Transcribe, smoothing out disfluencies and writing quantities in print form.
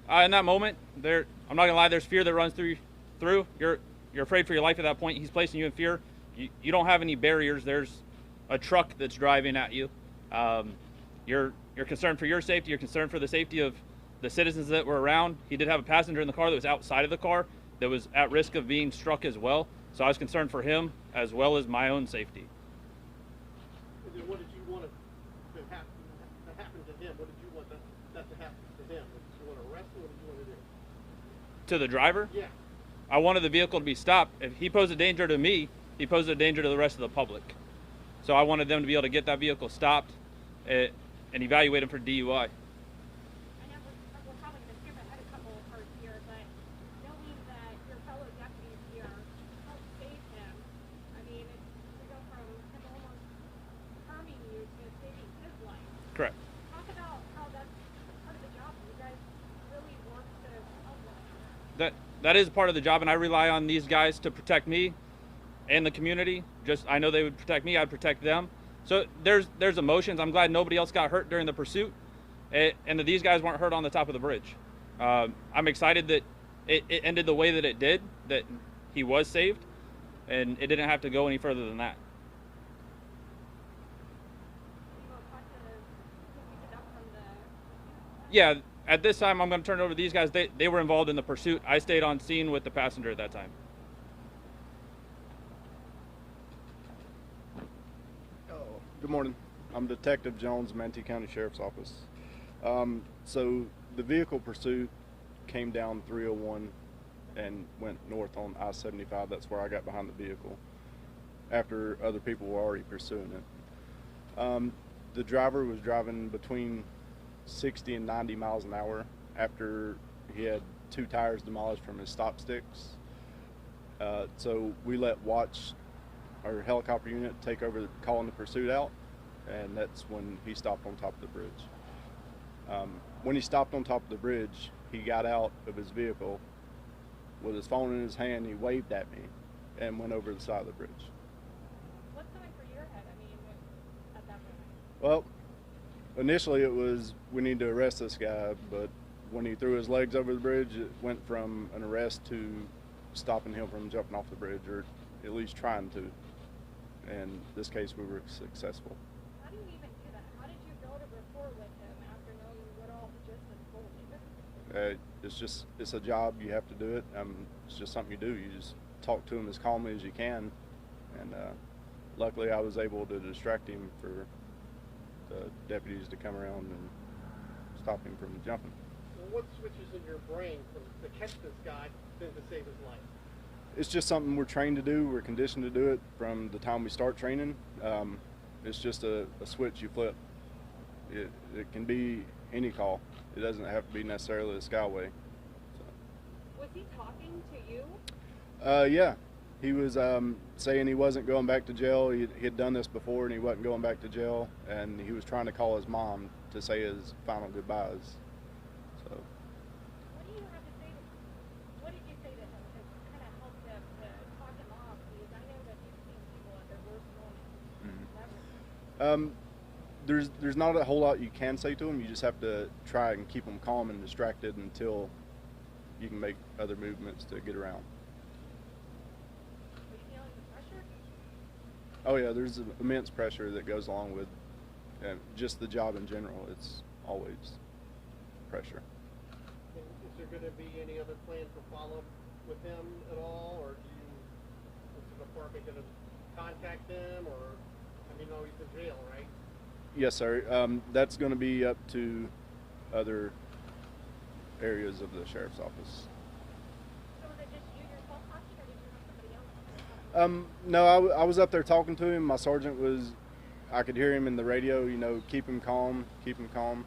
In that moment, I'm not gonna lie. There's fear that runs through. You're afraid for your life at that point. He's placing you in fear. You don't have any barriers. There's a truck that's driving at you. You're concerned for your safety. You're concerned for the safety of the citizens that were around. He did have a passenger in the car that was outside of the car that was at risk of being struck as well. So I was concerned for him as well as my own safety. And then what did you want to happen to him? What did you want that to happen to him? Did you want to arrest him? What did you want to do? To the driver? Yeah. I wanted the vehicle to be stopped. If he posed a danger to me, he posed a danger to the rest of the public. So I wanted them to be able to get that vehicle stopped and evaluate him for DUI. I know we're probably going to skip ahead a couple of parts here, but knowing that your fellow deputies here helped save him, I mean, to go from him almost harming you to saving his life. Correct. Talk about how that's part of the job. You guys really work to help one another. That is part of the job, and I rely on these guys to protect me and the community. I know they would protect me, I'd protect them. So there's emotions. I'm glad nobody else got hurt during the pursuit, and that these guys weren't hurt on the top of the bridge. I'm excited that it ended the way that it did, that he was saved, and it didn't have to go any further than that. You want to talk to who we picked up from the... Yeah, at this time, I'm going to turn it over to these guys. They were involved in the pursuit. I stayed on scene with the passenger at that time. Good morning. I'm Detective Jones, Manatee County Sheriff's Office. So the vehicle pursuit came down 301 and went north on I-75. That's where I got behind the vehicle after other people were already pursuing it. The driver was driving between 60 and 90 miles an hour after he had 2 tires demolished from his stop sticks. So we let Watch, our helicopter unit, take over calling the pursuit out, and that's when he stopped on top of the bridge. When he stopped on top of the bridge, he got out of his vehicle with his phone in his hand. He waved at me and went over the side of the bridge. What's going through your head, I mean, at that point? Well, initially it was, we need to arrest this guy, but when he threw his legs over the bridge, it went from an arrest to stopping him from jumping off the bridge, or at least trying to. In this case, we were successful. How do you even do that? How did you go to report with him after knowing what all he just told you? It's a job. You have to do it. It's just something you do. You just talk to him as calmly as you can, and luckily I was able to distract him for the deputies to come around and stop him from jumping. Well, what switches in your brain to catch this guy then to save his life? It's just something we're trained to do. We're conditioned to do it from the time we start training. It's just a switch you flip. It can be any call. It doesn't have to be necessarily a Skyway. So. Was he talking to you? Yeah. He was saying he wasn't going back to jail. He had done this before and he wasn't going back to jail. And he was trying to call his mom to say his final goodbyes. So. What do you have to say to him? What did you say to him to kind of help him to talk him off? Because I know that you've seen people at their worst moments. There's not a whole lot you can say to him. You just have to try and keep him calm and distracted until you can make other movements to get around. Are you feeling the pressure? Oh yeah, there's immense pressure that goes along with just the job in general. It's always pressure. And is there going to be any other plan for follow-up with him at all, or is the department going to contact them, or, I mean, no, he's in jail, right? Yes, sir. That's going to be up to other areas of the sheriff's office. So was it just you yourself talking, or did you have somebody else? No, I was up there talking to him. My sergeant was, I could hear him in the radio, you know, keep him calm, keep him calm.